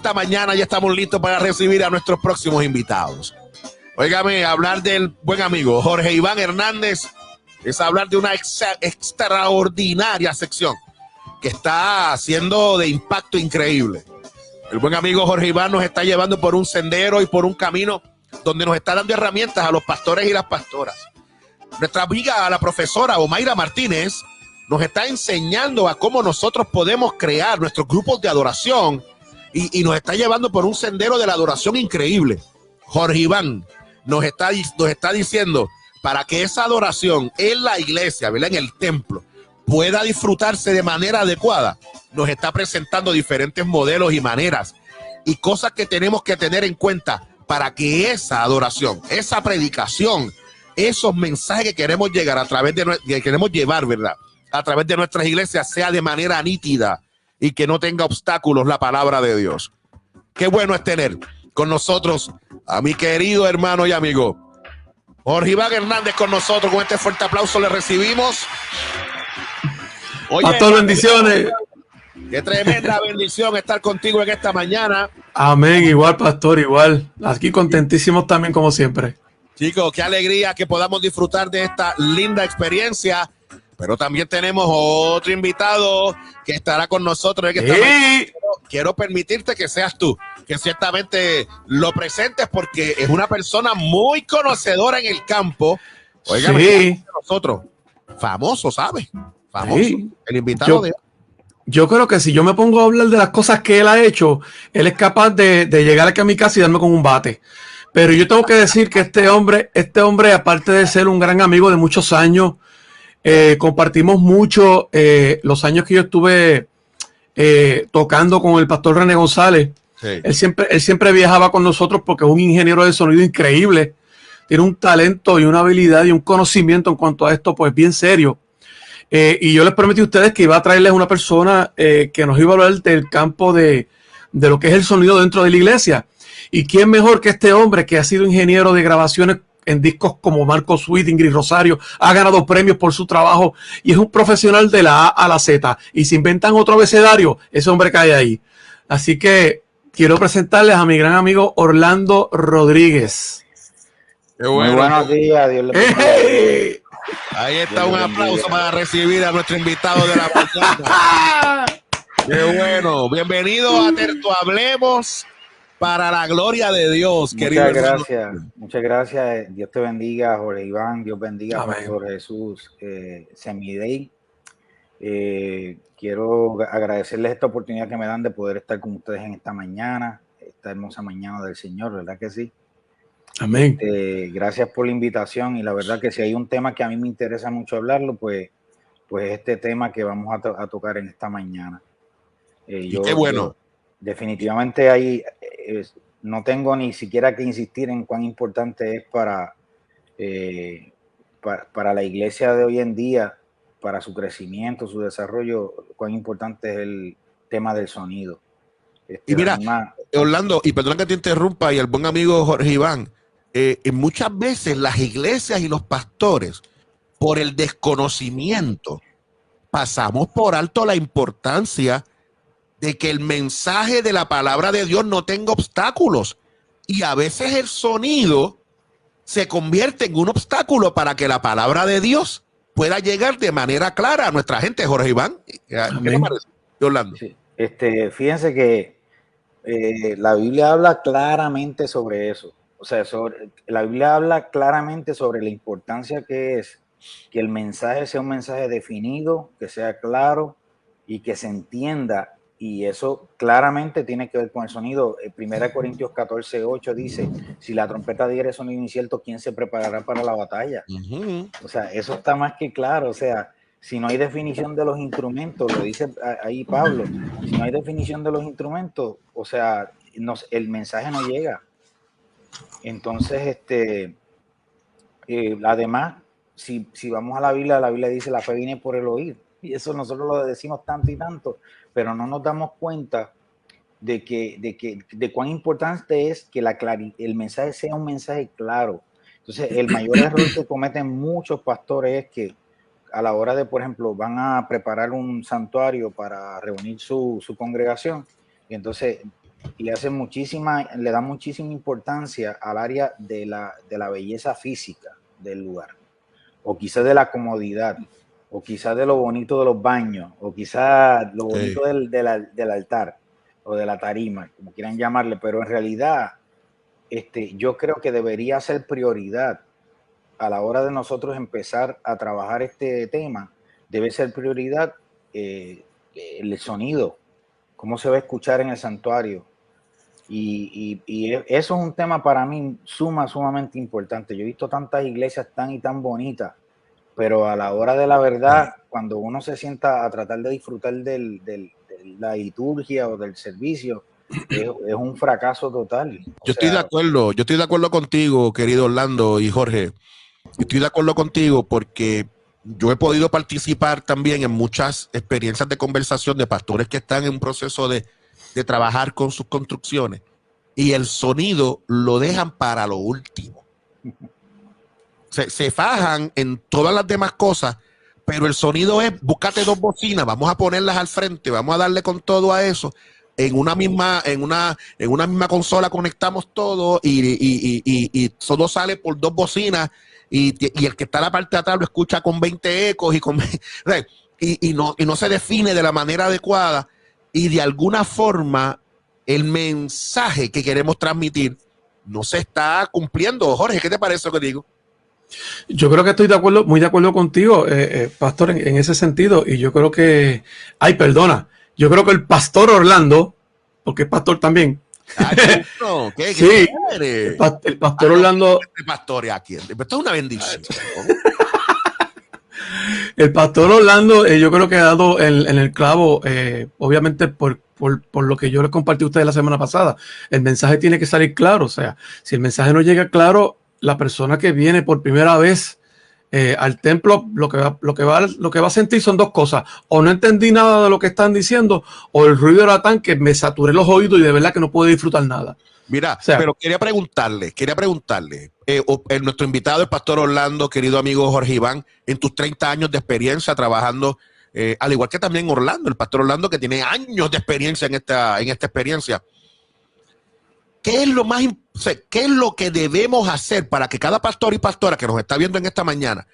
esta mañana ya estamos listos para recibir a nuestros próximos invitados. Óigame, hablar del buen amigo Jorge Iván Hernández es hablar de una extraordinaria sección que está haciendo de impacto increíble. El buen amigo Jorge Iván nos está llevando por un sendero y por un camino donde nos está dando herramientas a los pastores y las pastoras. Nuestra amiga, la profesora Omaira Martínez, nos está enseñando a cómo nosotros podemos crear nuestros grupos de adoración y nos está llevando por un sendero de la adoración increíble. Jorge Iván nos está diciendo para que esa adoración en la iglesia, ¿verdad?, en el templo, pueda disfrutarse de manera adecuada. Nos está presentando diferentes modelos y maneras y cosas que tenemos que tener en cuenta para que esa adoración, esa predicación, esos mensajes que queremos llegar a través de que queremos llevar, ¿verdad?, a través de nuestras iglesias sea de manera nítida y que no tenga obstáculos la palabra de Dios. Qué bueno es tener con nosotros a mi querido hermano y amigo Jorge Iván Hernández con nosotros. Con este fuerte aplauso le recibimos. Oye, pastor, bendiciones. Qué tremenda bendición estar contigo en esta mañana. Amén, igual pastor, igual. Aquí contentísimos también como siempre. Chicos, qué alegría que podamos disfrutar de esta linda experiencia. Pero también tenemos otro invitado que estará con nosotros. Quiero permitirte que seas tú, que ciertamente lo presentes porque es una persona muy conocedora en el campo. Oigan, sí. Nosotros, famoso, ¿sabes? Famoso, sí. El invitado de hoy. Yo creo que si yo me pongo a hablar de las cosas que él ha hecho, él es capaz de llegar aquí a mi casa y darme con un bate. Pero yo tengo que decir que este hombre, aparte de ser un gran amigo de muchos años, compartimos mucho los años que yo estuve tocando con el pastor René González. Sí. Él siempre viajaba con nosotros porque es un ingeniero de sonido increíble. Tiene un talento y una habilidad y un conocimiento en cuanto a esto, pues bien serio. Y yo les prometí a ustedes que iba a traerles una persona que nos iba a hablar del campo de lo que es el sonido dentro de la iglesia. ¿Y quién mejor que este hombre que ha sido ingeniero de grabaciones en discos como Marco Sweet, Ingrid Rosario, ha ganado premios por su trabajo y es un profesional de la A a la Z? Y si inventan otro abecedario, ese hombre cae ahí. Así que quiero presentarles a mi gran amigo Orlando Rodríguez. Qué bueno. Muy buenos días, Dios le bendiga. Ahí está, un aplauso para recibir a nuestro invitado de la mañana. Qué bueno, bienvenido a Terto Hablemos para la gloria de Dios, querido. Muchas gracias. Dios te bendiga, Jorge Iván. Dios bendiga a Pastor Jesús Semidey. Quiero agradecerles esta oportunidad que me dan de poder estar con ustedes en esta mañana, esta hermosa mañana del Señor, ¿verdad que sí? Amén. Gracias por la invitación y la verdad que si hay un tema que a mí me interesa mucho hablarlo, pues este tema que vamos a tocar en esta mañana. Qué bueno. Definitivamente ahí no tengo ni siquiera que insistir en cuán importante es para la iglesia de hoy en día, para su crecimiento, su desarrollo, cuán importante es el tema del sonido. Y mira, Orlando, y perdón que te interrumpa, y el buen amigo Jorge Iván, muchas veces las iglesias y los pastores, por el desconocimiento, pasamos por alto la importancia de que el mensaje de la palabra de Dios no tenga obstáculos. Y a veces el sonido se convierte en un obstáculo para que la palabra de Dios pueda llegar de manera clara a nuestra gente. Jorge Iván, ¿qué te parece, Orlando? Sí. Fíjense que la Biblia habla claramente sobre eso. O sea, la Biblia habla claramente sobre la importancia que es que el mensaje sea un mensaje definido, que sea claro y que se entienda. Y eso claramente tiene que ver con el sonido. 1 Corintios 14:8 dice, si la trompeta diere sonido incierto, ¿quién se preparará para la batalla? O sea, eso está más que claro. O sea, si no hay definición de los instrumentos, lo dice ahí Pablo, si no hay definición de los instrumentos, o sea, el mensaje no llega. Entonces, además, si vamos a la Biblia dice la fe viene por el oír. Y eso nosotros lo decimos tanto y tanto, pero no nos damos cuenta de cuán importante es que el mensaje sea un mensaje claro. Entonces, el mayor error que cometen muchos pastores es que a la hora de, por ejemplo, van a preparar un santuario para reunir su congregación, y entonces y le da muchísima importancia al área de la belleza física del lugar, o quizás de la comodidad, o quizás de lo bonito de los baños, o quizás lo bonito del altar, o de la tarima, como quieran llamarle, pero en realidad yo creo que debería ser prioridad a la hora de nosotros empezar a trabajar este tema, debe ser prioridad el sonido, cómo se va a escuchar en el santuario. Y eso es un tema para mí sumamente importante. Yo he visto tantas iglesias tan y tan bonitas, pero a la hora de la verdad, cuando uno se sienta a tratar de disfrutar de la liturgia o del servicio, es un fracaso total. Yo estoy de acuerdo contigo, querido Orlando y Jorge. Estoy de acuerdo contigo porque yo he podido participar también en muchas experiencias de conversación de pastores que están en un proceso de trabajar con sus construcciones y el sonido lo dejan para lo último. Se fajan en todas las demás cosas, pero el sonido es, búscate 2 bocinas, vamos a ponerlas al frente, vamos a darle con todo a eso. En una misma consola conectamos todo y todo sale por 2 bocinas y el que está en la parte de atrás lo escucha con 20 ecos y no se define de la manera adecuada y de alguna forma el mensaje que queremos transmitir no se está cumpliendo. Jorge, ¿qué te parece lo que digo? Yo creo que estoy muy de acuerdo contigo, pastor, en ese sentido. Y yo creo que, yo creo que el pastor Orlando, porque es pastor también. ¿Qué sí, el pastor Orlando. Pastor aquí. Esto es una bendición. El pastor Orlando, yo creo que ha dado en el clavo, obviamente por lo que yo les compartí a ustedes la semana pasada. El mensaje tiene que salir claro. O sea, si el mensaje no llega claro, la persona que viene por primera vez al templo, lo que va a sentir son 2 cosas. O no entendí nada de lo que están diciendo, o el ruido era tan que me saturé los oídos y de verdad que no puedo disfrutar nada. Mira, pero quería preguntarle, nuestro invitado, el pastor Orlando, querido amigo Jorge Iván, en tus 30 años de experiencia trabajando, al igual que también Orlando, el pastor Orlando, que tiene años de experiencia en esta experiencia. ¿Qué es lo que debemos hacer para que cada pastor y pastora que nos está viendo en esta mañana,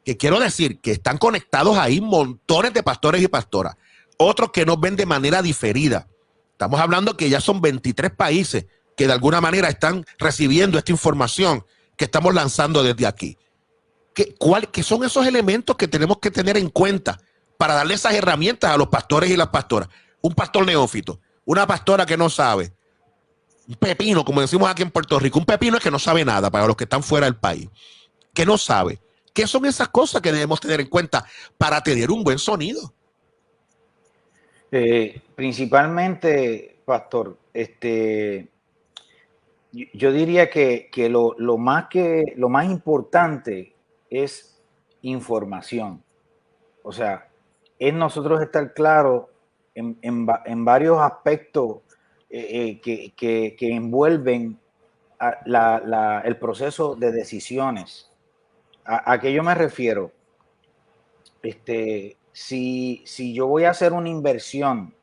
que quiero decir que están conectados ahí montones de pastores y pastoras, otros que nos ven de manera diferida? Estamos hablando que ya son 23 países que de alguna manera están recibiendo esta información que estamos lanzando desde aquí. ¿Qué son esos elementos que tenemos que tener en cuenta para darle esas herramientas a los pastores y las pastoras? Un pastor neófito, una pastora que no sabe, un pepino, como decimos aquí en Puerto Rico, un pepino es que no sabe nada para los que están fuera del país, que no sabe. ¿Qué son esas cosas que debemos tener en cuenta para tener un buen sonido? Principalmente, pastor, yo diría que lo más importante es información. O sea, es nosotros estar claros en varios aspectos que envuelven el proceso de decisiones. ¿A qué yo me refiero? Si yo voy a hacer una inversión,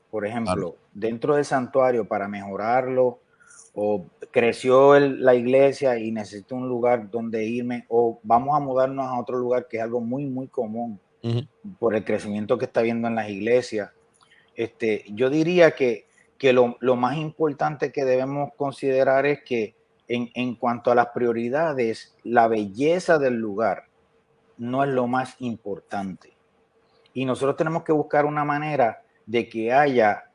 por ejemplo, dentro del santuario para mejorarlo, o creció la iglesia y necesito un lugar donde irme, o vamos a mudarnos a otro lugar, que es algo muy común por el crecimiento que está viendo en las iglesias, yo diría que lo más importante que debemos considerar es que en cuanto a las prioridades, la belleza del lugar no es lo más importante. Y nosotros tenemos que buscar una manera de que haya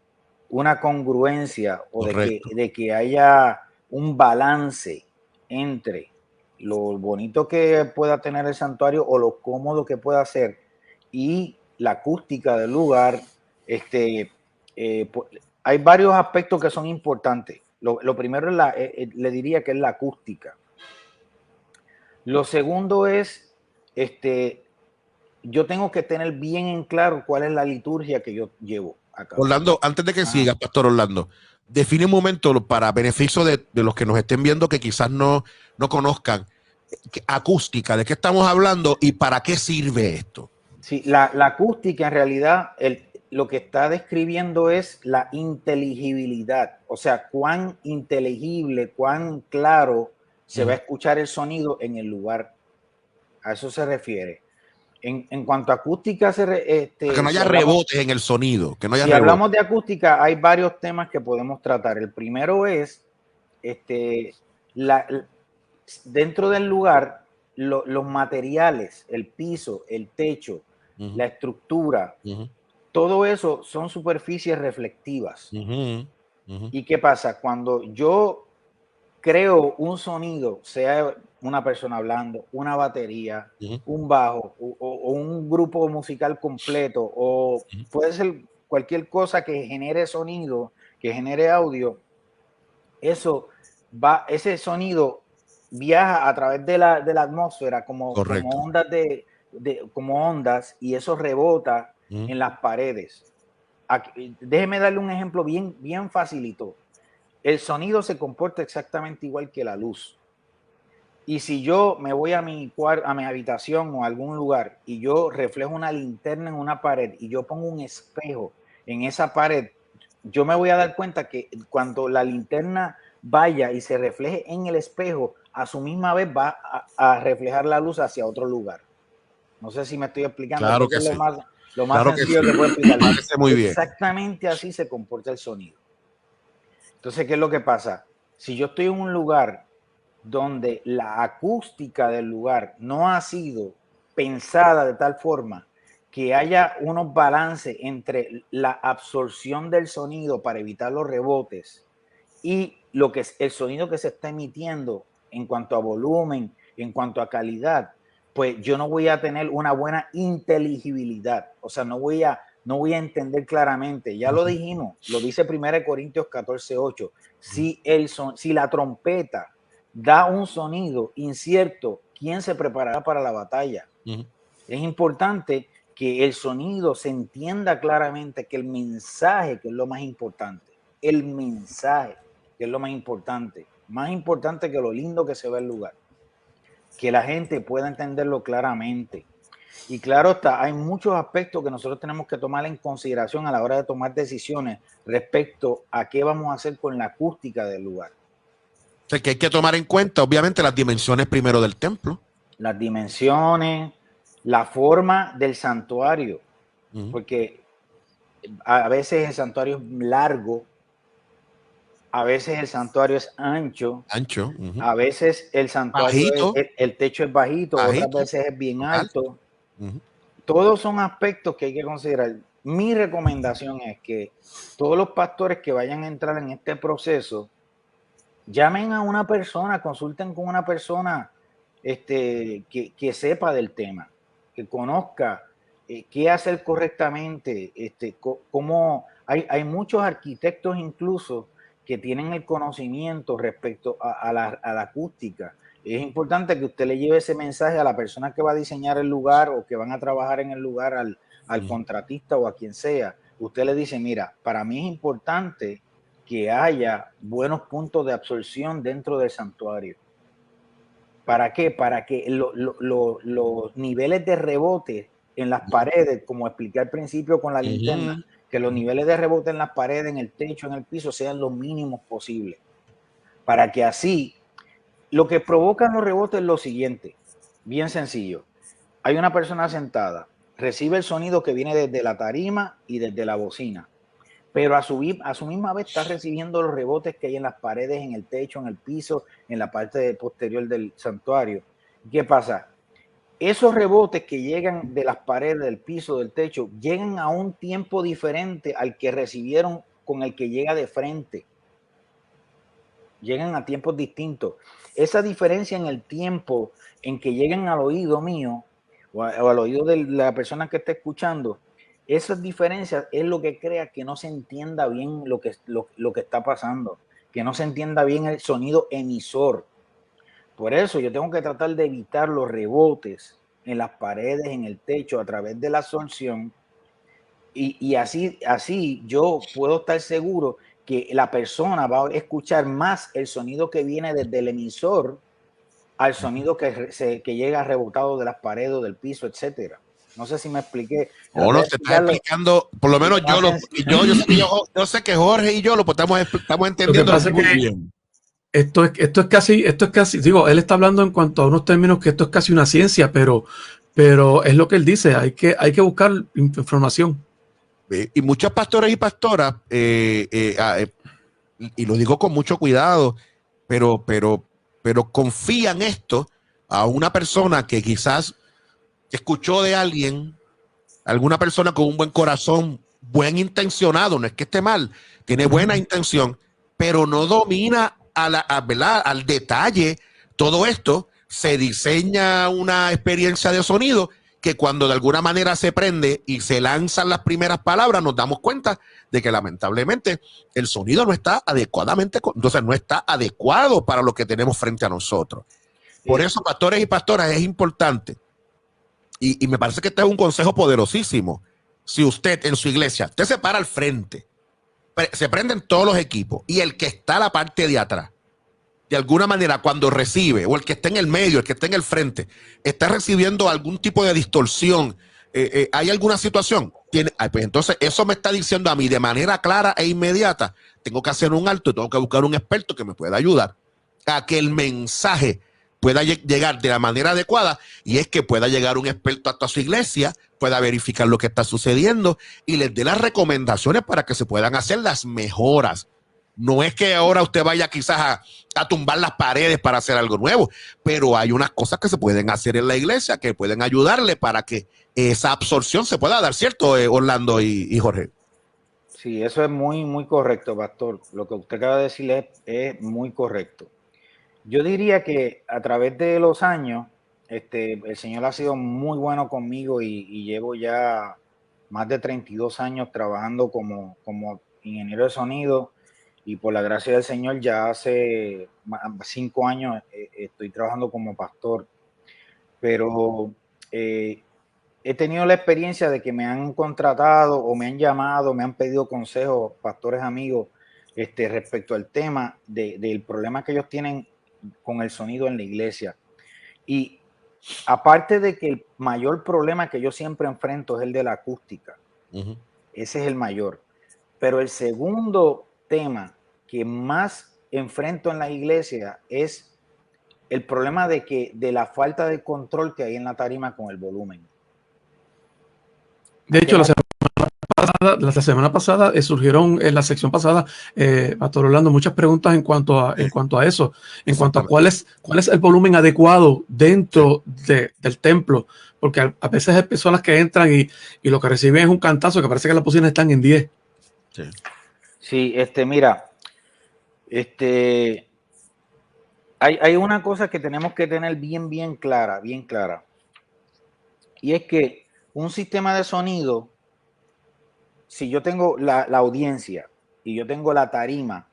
una congruencia o de que haya un balance entre lo bonito que pueda tener el santuario o lo cómodo que pueda ser y la acústica del lugar. Hay varios aspectos que son importantes. Lo primero le diría que es la acústica. Lo segundo es, yo tengo que tener bien en claro cuál es la liturgia que yo llevo a cabo. Orlando, antes de que siga, pastor Orlando, define un momento para beneficio de los que nos estén viendo que quizás no conozcan. Acústica, ¿de qué estamos hablando y para qué sirve esto? Sí, la acústica en realidad, lo que está describiendo es la inteligibilidad, o sea, cuán inteligible, cuán claro se va a escuchar el sonido en el lugar. A eso se refiere. En cuanto a acústica, Que no haya rebotes en el sonido. Que no haya si hablamos de acústica, hay varios temas que podemos tratar. El primero es, dentro del lugar, los materiales, el piso, el techo, la estructura, todo eso son superficies reflectivas. ¿Y qué pasa? Cuando yo creo un sonido, sea una persona hablando, una batería, un bajo o un grupo musical completo, o puede ser cualquier cosa que genere sonido, que genere audio, ese sonido viaja a través de la atmósfera como ondas como ondas, y eso rebota en las paredes. Aquí, déjeme darle un ejemplo bien facilito. El sonido se comporta exactamente igual que la luz. Y si yo me voy a mi habitación o a algún lugar y yo reflejo una linterna en una pared y yo pongo un espejo en esa pared, yo me voy a dar cuenta que cuando la linterna vaya y se refleje en el espejo, a su misma vez va a reflejar la luz hacia otro lugar. No sé si me estoy explicando. Claro que sí. Lo más sencillo que puedo explicar. Muy bien. Exactamente así se comporta el sonido. Entonces, ¿qué es lo que pasa? Si yo estoy en un lugar donde la acústica del lugar no ha sido pensada de tal forma que haya unos balances entre la absorción del sonido para evitar los rebotes y lo que es el sonido que se está emitiendo en cuanto a volumen, en cuanto a calidad, pues yo no voy a tener una buena inteligibilidad. O sea, no voy a entender claramente. Ya lo dijimos, lo dice 1 Corintios 14:8. Si la trompeta da un sonido incierto, ¿quién se preparará para la batalla? Es importante que el sonido se entienda claramente, que el mensaje, que es lo más importante, el mensaje, que es lo más importante que lo lindo que se ve el lugar, que la gente pueda entenderlo claramente. Y claro está, hay muchos aspectos que nosotros tenemos que tomar en consideración a la hora de tomar decisiones respecto a qué vamos a hacer con la acústica del lugar. O sea, que hay que tomar en cuenta, obviamente, las dimensiones primero del templo. Las dimensiones, la forma del santuario, porque a veces el santuario es largo, a veces el santuario es ancho, a veces el santuario el techo es bajito, otras veces es bien alto. Todos son aspectos que hay que considerar. Mi recomendación es que todos los pastores que vayan a entrar en este proceso llamen a una persona, consulten con una persona que sepa del tema, que conozca qué hacer correctamente, cómo hay muchos arquitectos incluso que tienen el conocimiento respecto a la acústica. Es importante que usted le lleve ese mensaje a la persona que va a diseñar el lugar o que van a trabajar en el lugar, al contratista o a quien sea. Usted le dice, mira, para mí es importante que haya buenos puntos de absorción dentro del santuario. ¿Para qué? Para que los niveles de rebote en las paredes, como expliqué al principio con la linterna, que los niveles de rebote en las paredes, en el techo, en el piso, sean los mínimos posibles. Para que así, lo que provocan los rebotes es lo siguiente, bien sencillo. Hay una persona sentada, recibe el sonido que viene desde la tarima y desde la bocina, pero a su misma vez está recibiendo los rebotes que hay en las paredes, en el techo, en el piso, en la parte posterior del santuario. ¿Qué pasa? Esos rebotes que llegan de las paredes, del piso, del techo, llegan a un tiempo diferente al que recibieron con el que llega de frente. Llegan a tiempos distintos. Esa diferencia en el tiempo en que llegan al oído mío o al oído de la persona que está escuchando, esas diferencias es lo que crea que no se entienda bien lo que está pasando, que no se entienda bien el sonido emisor. Por eso yo tengo que tratar de evitar los rebotes en las paredes, en el techo, a través de la absorción. Y así yo puedo estar seguro que la persona va a escuchar más el sonido que viene desde el emisor al sonido que llega rebotado de las paredes, del piso, etcétera. No sé si me expliqué. O no, se está explicando, por lo menos yo sé que Jorge y yo lo estamos entendiendo muy bien. Esto es casi, digo, él está hablando en cuanto a unos términos que esto es casi una ciencia, pero es lo que él dice, hay que buscar información. Y muchos pastores y pastoras, y lo digo con mucho cuidado, pero confían esto a una persona que quizás escuchó de alguien, alguna persona con un buen corazón, buen intencionado, no es que esté mal, tiene buena intención, pero no domina ¿verdad? Al detalle todo esto. Se diseña una experiencia de sonido que cuando de alguna manera se prende y se lanzan las primeras palabras, nos damos cuenta de que lamentablemente el sonido no está adecuadamente, entonces no está adecuado para lo que tenemos frente a nosotros. Por eso, pastores y pastoras, es importante, y me parece que este es un consejo poderosísimo. Si usted en su iglesia, usted se para al frente, se prenden todos los equipos, y el que está a la parte de atrás, de alguna manera cuando recibe, o el que está en el medio, el que está en el frente, está recibiendo algún tipo de distorsión, ¿hay alguna situación? Pues entonces eso me está diciendo a mí de manera clara e inmediata, tengo que hacer un alto y tengo que buscar un experto que me pueda ayudar a que el mensaje pueda llegar de la manera adecuada, y es que pueda llegar un experto hasta su iglesia, pueda verificar lo que está sucediendo y les dé las recomendaciones para que se puedan hacer las mejoras. No es que ahora usted vaya quizás a tumbar las paredes para hacer algo nuevo, pero hay unas cosas que se pueden hacer en la iglesia que pueden ayudarle para que esa absorción se pueda dar, ¿cierto, Orlando y Jorge? Sí, eso es muy, muy correcto, pastor. Lo que usted acaba de decir es muy correcto. Yo diría que a través de los años, el Señor ha sido muy bueno conmigo y llevo ya más de 32 años trabajando como ingeniero de sonido, y por la gracia del Señor ya hace 5 años estoy trabajando como pastor. Pero he tenido la experiencia de que me han contratado o me han llamado, me han pedido consejos, pastores amigos, respecto al tema del problema que ellos tienen con el sonido en la iglesia. Y aparte de que el mayor problema que yo siempre enfrento es el de la acústica, ese es el mayor. Pero el segundo tema que más enfrento en la iglesia es el problema de la falta de control que hay en la tarima con el volumen. De hecho, la semana pasada surgieron en la sección pasada, Pastor Orlando, muchas preguntas en cuanto a eso, en cuanto a cuál es el volumen adecuado dentro del templo, porque a veces hay personas que entran y lo que reciben es un cantazo que parece que las bocinas están en 10. Sí, mira, hay una cosa que tenemos que tener bien clara, y es que un sistema de sonido, si yo tengo la audiencia y yo tengo la tarima,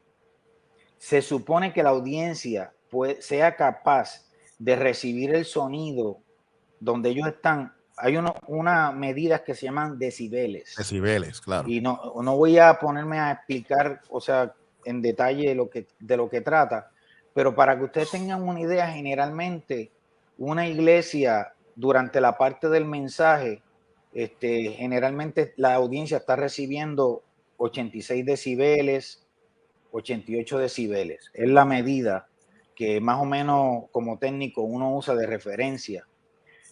se supone que la audiencia sea capaz de recibir el sonido donde ellos están. Hay unas medidas que se llaman decibeles. Decibeles, claro. Y no voy a ponerme a explicar, o sea, en detalle de lo que trata, pero para que ustedes tengan una idea, generalmente una iglesia durante la parte del mensaje, generalmente la audiencia está recibiendo 86 decibeles, 88 decibeles. Es la medida que más o menos como técnico uno usa de referencia.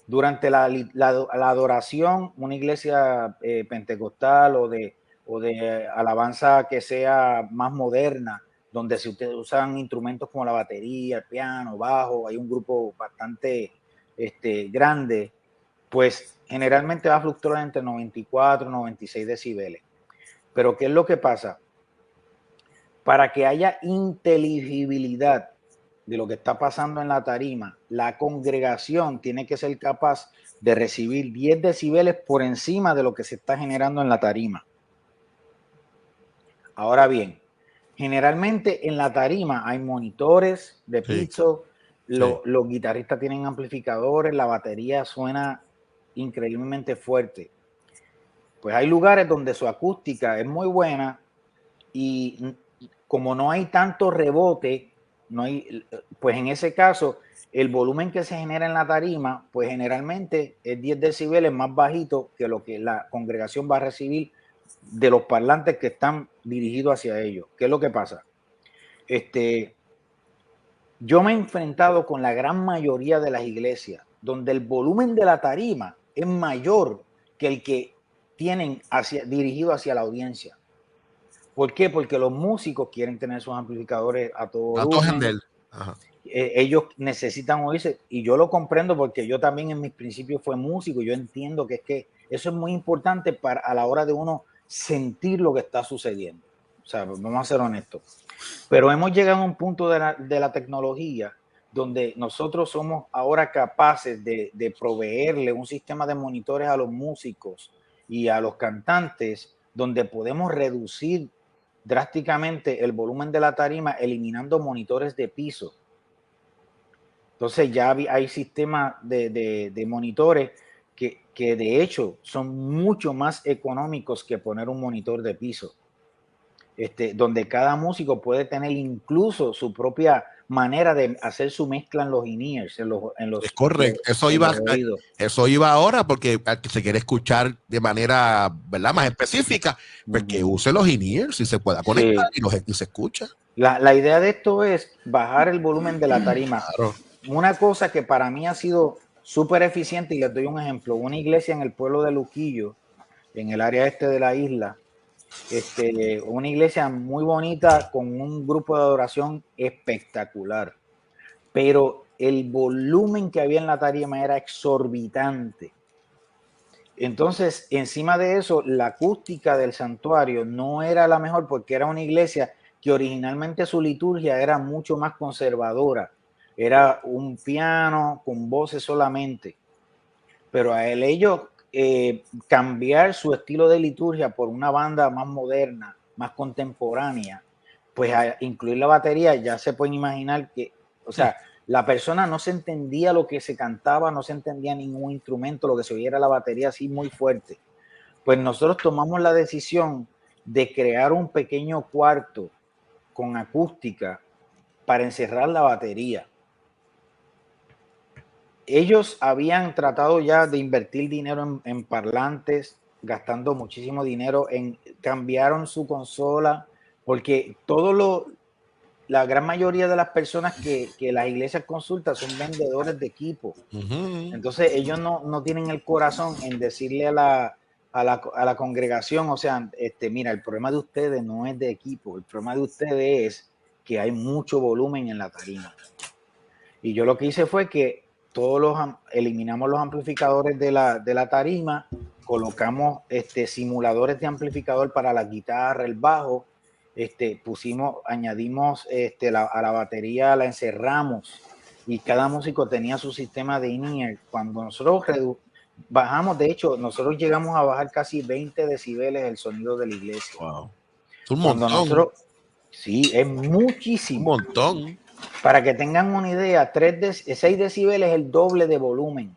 Durante la adoración, una iglesia pentecostal o de alabanza que sea más moderna, donde si ustedes usan instrumentos como la batería, el piano, bajo, hay un grupo bastante grande, pues generalmente va a fluctuar entre 94 y 96 decibeles. Pero ¿qué es lo que pasa? Para que haya inteligibilidad de lo que está pasando en la tarima, la congregación tiene que ser capaz de recibir 10 decibeles por encima de lo que se está generando en la tarima. Ahora bien, generalmente en la tarima hay monitores de pizzo, los guitarristas tienen amplificadores, la batería suena increíblemente fuerte. Pues hay lugares donde su acústica es muy buena y como no hay tanto rebote, pues en ese caso el volumen que se genera en la tarima, pues generalmente es 10 decibeles más bajito que lo que la congregación va a recibir de los parlantes que están dirigidos hacia ellos. ¿Qué es lo que pasa? Yo me he enfrentado con la gran mayoría de las iglesias donde el volumen de la tarima es mayor que el que tienen dirigido hacia la audiencia. ¿Por qué? Porque los músicos quieren tener sus amplificadores a todo volumen. Ellos necesitan oírse, y yo lo comprendo porque yo también en mis principios fui músico. Yo entiendo que es que eso es muy importante a la hora de uno sentir lo que está sucediendo. O sea, vamos a ser honestos. Pero hemos llegado a un punto de la tecnología donde nosotros somos ahora capaces de proveerle un sistema de monitores a los músicos y a los cantantes, donde podemos reducir drásticamente el volumen de la tarima eliminando monitores de piso. Entonces ya hay sistemas de monitores que de hecho son mucho más económicos que poner un monitor de piso. Donde cada músico puede tener incluso su propia manera de hacer su mezcla en los in-ears, es correcto. Eso iba ahora, porque al que se quiere escuchar de manera, ¿verdad?, más específica, pues que use los in-ears y se pueda conectar, sí, y se escucha. La idea de esto es bajar el volumen de la tarima. Claro. Una cosa que para mí ha sido súper eficiente, y les doy un ejemplo: una iglesia en el pueblo de Luquillo, en el área este de la isla, una iglesia muy bonita con un grupo de adoración espectacular, pero el volumen que había en la tarima era exorbitante. Entonces, encima de eso, la acústica del santuario no era la mejor, porque era una iglesia que originalmente su liturgia era mucho más conservadora. Era un piano con voces solamente, pero a ellos cambiar su estilo de liturgia por una banda más moderna, más contemporánea, pues a incluir la batería, ya se pueden imaginar que, o sea, la persona no se entendía lo que se cantaba, no se entendía ningún instrumento, lo que se oía era la batería así muy fuerte. Pues nosotros tomamos la decisión de crear un pequeño cuarto con acústica para encerrar la batería. Ellos habían tratado ya de invertir dinero en parlantes, gastando muchísimo dinero, cambiaron su consola, porque la gran mayoría de las personas que las iglesias consultan son vendedores de equipo. Entonces ellos no tienen el corazón en decirle a la congregación, o sea, mira, el problema de ustedes no es de equipo, el problema de ustedes es que hay mucho volumen en la tarima. Y yo lo que hice fue que eliminamos los amplificadores de la tarima, colocamos simuladores de amplificador para la guitarra, el bajo, añadimos a la batería, la encerramos, y cada músico tenía su sistema de in-ear. Cuando nosotros bajamos, de hecho, nosotros llegamos a bajar casi 20 decibeles el sonido de la iglesia. Wow. Es un montón. Sí, es muchísimo. Un montón. Para que tengan una idea, 6 decibeles es el doble de volumen.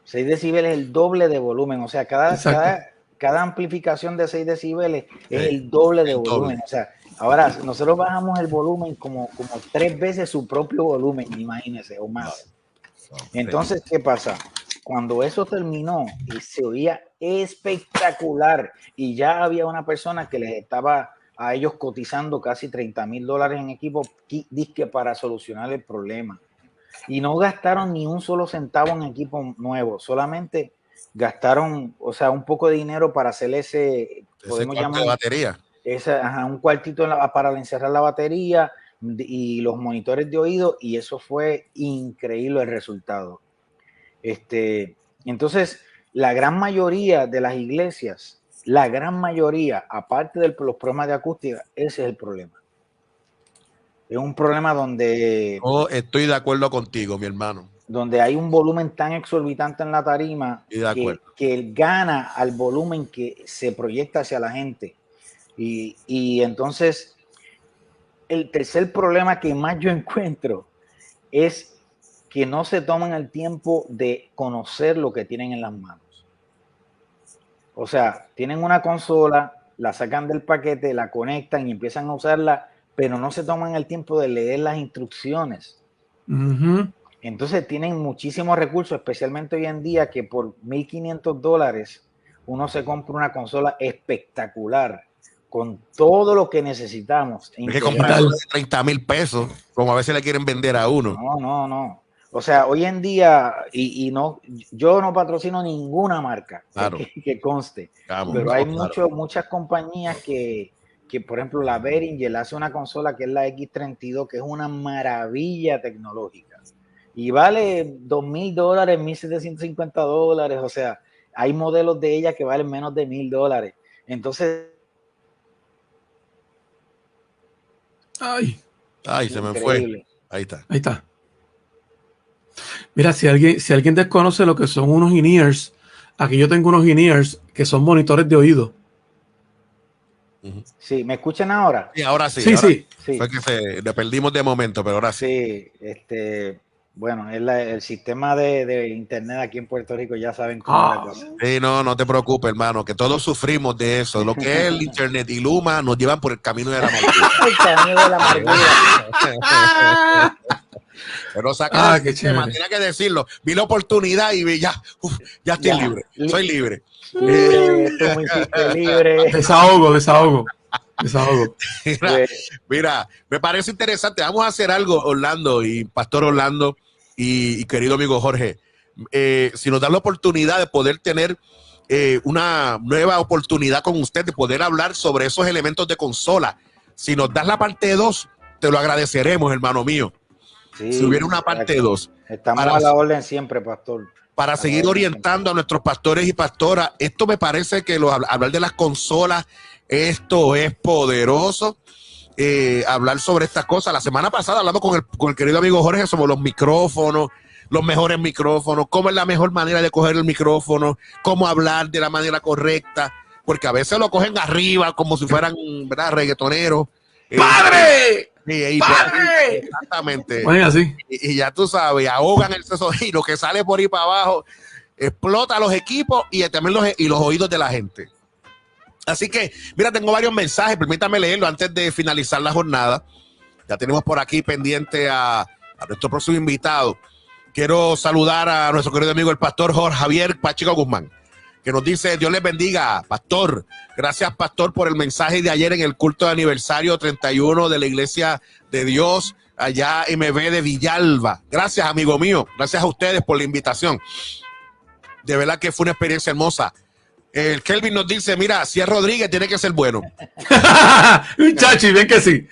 6 decibeles es el doble de volumen. O sea, cada amplificación de 6 decibeles es el doble de volumen. O sea, ahora nosotros bajamos el volumen como 3 veces su propio volumen, imagínense, o más. Entonces, ¿qué pasa? Cuando eso terminó, y se oía espectacular, y ya había una persona que les estaba a ellos cotizando casi $30,000 en equipo disque para solucionar el problema, y no gastaron ni un solo centavo en equipo nuevo, solamente gastaron, o sea, un poco de dinero para hacer podemos llamar batería, un cuartito para encerrar la batería y los monitores de oído, y eso fue increíble el resultado. Entonces, la gran mayoría de las iglesias, aparte de los problemas de acústica, ese es el problema. Es un problema donde... estoy de acuerdo contigo, mi hermano. Donde hay un volumen tan exorbitante en la tarima que gana al volumen que se proyecta hacia la gente. Y entonces, el tercer problema que más yo encuentro es que no se toman el tiempo de conocer lo que tienen en las manos. O sea, tienen una consola, la sacan del paquete, la conectan y empiezan a usarla pero no se toman el tiempo de leer las instrucciones. Ujú. Entonces tienen muchísimos recursos, especialmente hoy en día que por $1,500 uno se compra una consola espectacular con todo lo que necesitamos. Hay que comprar Brutal. eso de 30,000 pesos, como a veces le quieren vender a uno. No. O sea, hoy en día, y no, yo no patrocino ninguna marca Claro. que conste, Vamos, pero no, hay claro. muchas compañías que, por ejemplo, la Behringer hace una consola que es la X32, que es una maravilla tecnológica. Y vale $2,000, $1,750. O sea, hay modelos de ella que valen menos de $1,000. Entonces, Ay, Ay, se me fue. increíble. Ahí está. ahí está. Mira, si alguien desconoce lo que son unos in-ears, aquí yo tengo unos in-ears que son monitores de oído. Ujú. Sí, ¿me escuchan ahora? Sí, ahora sí. Sí, Ahora sí. Sí. fue que le perdimos de momento, pero ahora sí. Sí, bueno, el sistema de internet aquí en Puerto Rico ya saben cómo es la Ah, cosa. Sí, no te preocupes, hermano, que todos sufrimos de eso. Lo que es el internet y Luma nos llevan por el camino de la amargura. El camino de la amargura. Pero saqué del qué sistema, chévere. tenía que decirlo. Vi la oportunidad y vi ya, ya estoy Ya, libre. Soy libre. libre, tú me hiciste libre. Desahogo. Mira, Pues, mira, me parece interesante. Vamos a hacer algo, Orlando y Pastor Orlando y querido amigo Jorge. Si nos dan la oportunidad de poder tener una nueva oportunidad con usted, de poder hablar sobre esos elementos de consola. Si nos das la parte 2, te lo agradeceremos, hermano mío. sí, Si hubiera una parte 2. estamos Para, a la orden siempre, pastor. para A la seguir orden orientando a nuestros pastores y pastoras, esto me parece que hablar de las consolas, esto es poderoso. Hablar sobre estas cosas. La semana pasada hablamos con el querido amigo Jorge sobre los micrófonos, los mejores micrófonos, cómo es la mejor manera de coger el micrófono, cómo hablar de la manera correcta, porque a veces lo cogen arriba como si fueran, ¿verdad?, reggaetoneros. ¡Padre! Y ¡Padre! exactamente. Bueno, así. Y ya tú sabes, ahogan el y lo que sale por ahí para abajo explota los equipos y también los oídos de la gente. Así que, mira, tengo varios mensajes, permítame leerlo antes de finalizar la jornada. Ya tenemos por aquí pendiente a nuestro próximo invitado. Quiero saludar a nuestro querido amigo el pastor Jorge Javier Pacheco Guzmán, que nos dice: Dios les bendiga, pastor. Gracias, pastor, por el mensaje de ayer en el culto de aniversario 31 de la Iglesia de Dios allá MB de Villalba. Gracias, amigo mío. Gracias a ustedes por la invitación. De verdad que fue una experiencia hermosa. El Kelvin nos dice: mira, si es Rodríguez, tiene que ser bueno. Un chachi, bien que sí.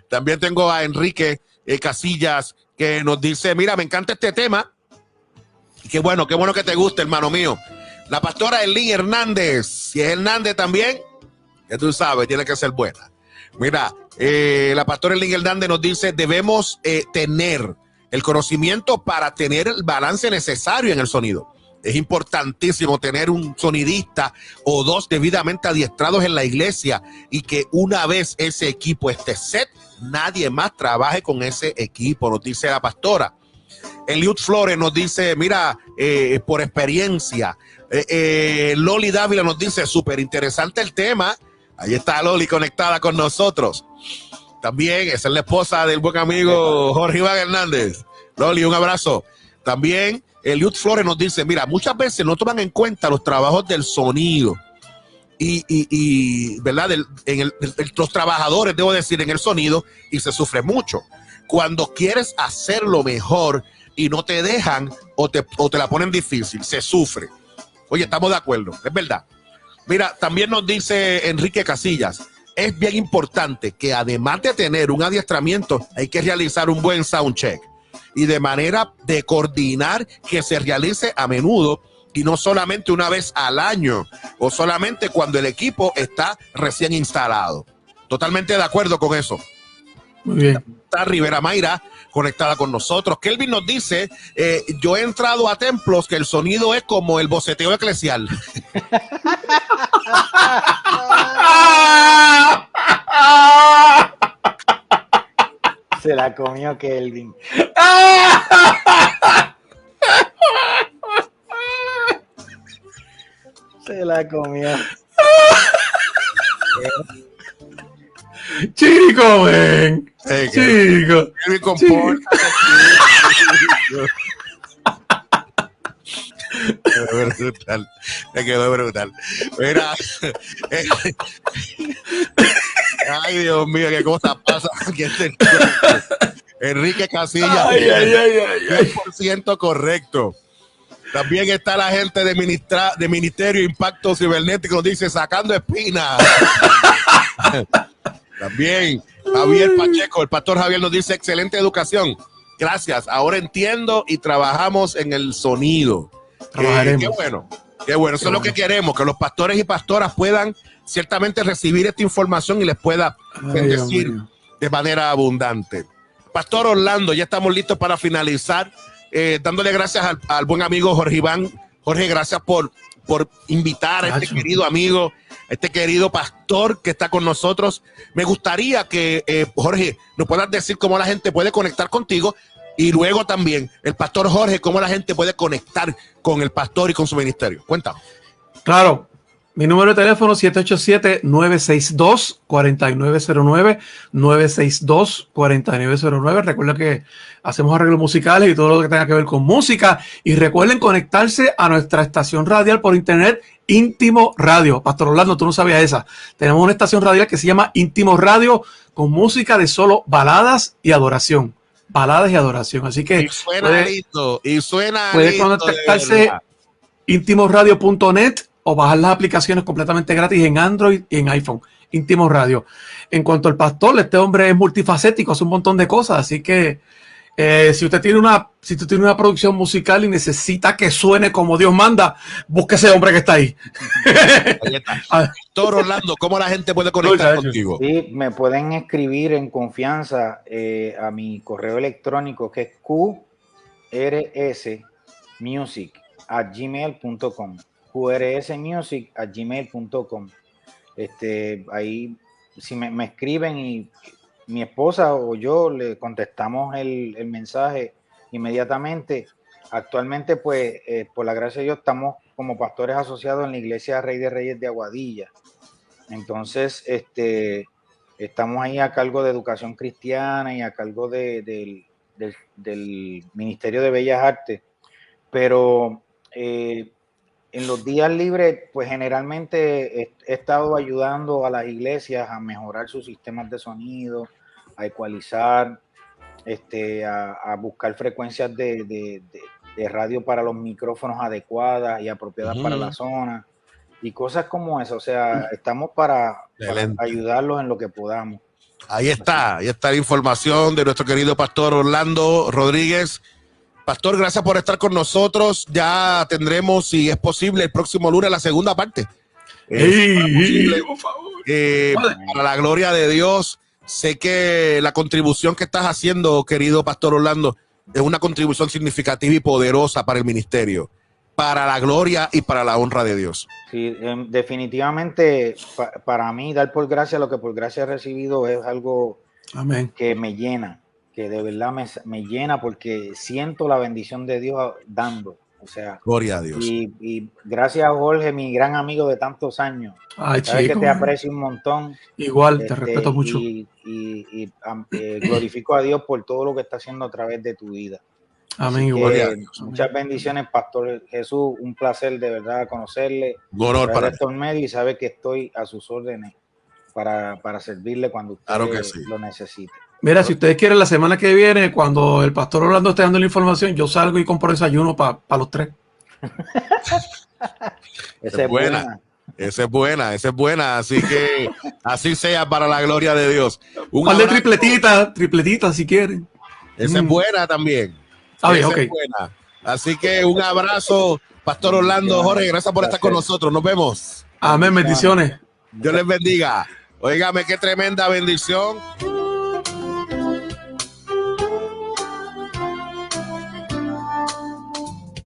También tengo a Enrique Casillas, que nos dice: mira, me encanta este tema. Qué bueno que te guste, hermano mío. La pastora Elín Hernández, si es Hernández también, ya tú sabes, tiene que ser buena. Mira, la pastora Elín Hernández nos dice: debemos tener el conocimiento para tener el balance necesario en el sonido. Es importantísimo tener un sonidista o dos debidamente adiestrados en la iglesia y que una vez ese equipo esté set, nadie más trabaje con ese equipo, nos dice la pastora. Eliud Flores nos dice: mira, por experiencia. Loli Dávila nos dice: súper interesante el tema. Ahí está Loli conectada con nosotros. También esa es la esposa del buen amigo Jorge Iván Hernández. Loli, un abrazo. También Eliud Flores nos dice: mira, muchas veces no toman en cuenta los trabajos del sonido y ¿verdad? Los trabajadores, debo decir, en el sonido, y se sufre mucho. Cuando quieres hacerlo mejor y no te dejan o te la ponen difícil, se sufre. Oye, estamos de acuerdo, es verdad. Mira, también nos dice Enrique Casillas: es bien importante que además de tener un adiestramiento, hay que realizar un buen sound check y de manera de coordinar que se realice a menudo y no solamente una vez al año o solamente cuando el equipo está recién instalado. Totalmente de acuerdo con eso. Muy bien. Está Rivera Mayra conectada con nosotros. Kelvin nos dice: yo he entrado a templos que el sonido es como el boceteo eclesial. Se la comió Kelvin. Se la comió. Chico, ven. Chico. Me comporta. Me quedó brutal. Mira. Ay, Dios mío, qué cosa pasa aquí. Enrique Casillas, 100% correcto. También está la gente de Ministerio Impacto Cibernético, nos dice sacando espinas. También Javier Pacheco, el pastor Javier nos dice excelente educación. Gracias, ahora entiendo y trabajamos en el sonido. Qué bueno, qué bueno. Eso es lo que queremos, que los pastores y pastoras puedan ciertamente recibir esta información y les pueda bendecir de manera abundante. Pastor Orlando, ya estamos listos para finalizar, dándole gracias al buen amigo Jorge Iván. Jorge, gracias por invitar a este querido amigo, a este querido pastor que está con nosotros. Me gustaría que, Jorge, nos puedas decir cómo la gente puede conectar contigo y luego también el pastor Jorge, cómo la gente puede conectar con el pastor y con su ministerio. Cuéntanos. Claro. Mi número de teléfono 787-962-4909, 962-4909. Recuerden que hacemos arreglos musicales y todo lo que tenga que ver con música. Y recuerden conectarse a nuestra estación radial por internet, Íntimo Radio. Pastor Orlando, tú no sabías esa. Tenemos una estación radial que se llama Íntimo Radio con música de solo baladas y adoración. Baladas y adoración. Así que y suena lindo. Puede conectarse intimoradio.net o bajar las aplicaciones completamente gratis en Android y en iPhone. Íntimo Radio. En cuanto al pastor, este hombre es multifacético, hace un montón de cosas, así que si usted tiene una producción musical y necesita que suene como Dios manda, busque ese hombre que está ahí. Ahí está. Pastor Orlando, ¿cómo la gente puede conectar contigo? Sí, me pueden escribir en confianza a mi correo electrónico que es qrsmusic@gmail.com. qrsmusic@gmail.com. Ahí si me escriben y mi esposa o yo le contestamos el mensaje inmediatamente. Actualmente, pues, por la gracia de Dios, estamos como pastores asociados en la Iglesia Rey de Reyes de Aguadilla. Entonces, estamos ahí a cargo de educación cristiana y a cargo del Ministerio de Bellas Artes. Pero en los días libres, pues generalmente he estado ayudando a las iglesias a mejorar sus sistemas de sonido, a ecualizar, a buscar frecuencias de radio para los micrófonos adecuadas y apropiadas para la zona y cosas como eso. O sea, estamos para ayudarlos en lo que podamos. Ahí está la información de nuestro querido pastor Orlando Rodríguez. Pastor, gracias por estar con nosotros. Ya tendremos, si es posible, el próximo lunes la segunda parte. Por favor. Para la gloria de Dios, sé que la contribución que estás haciendo, querido Pastor Orlando, es una contribución significativa y poderosa para el ministerio, para la gloria y para la honra de Dios. Sí, definitivamente para mí dar por gracia lo que por gracia he recibido es algo que me llena, que de verdad me llena porque siento la bendición de Dios dando. O sea, gloria a Dios. Y gracias a Jorge, mi gran amigo de tantos años. Ay, sabes chico, que te aprecio un montón. Igual, te respeto mucho. Y glorifico a Dios por todo lo que está haciendo a través de tu vida. Amén. Igual. Muchas bendiciones, Pastor Jesús. Un placer de verdad conocerle. Honor para estos medios y sabe que estoy a sus órdenes para servirle cuando usted lo necesite. Mira, si ustedes quieren, la semana que viene, cuando el pastor Orlando esté dando la información, yo salgo y compro desayuno para los tres. Esa es buena. Así que así sea para la gloria de Dios. Un par de tripletitas si quieren. Esa es buena también. Es buena. Así que un abrazo, Pastor Orlando. Jorge, gracias por estar con nosotros. Nos vemos. Amén, bendiciones. Dios les bendiga. Óigame, qué tremenda bendición.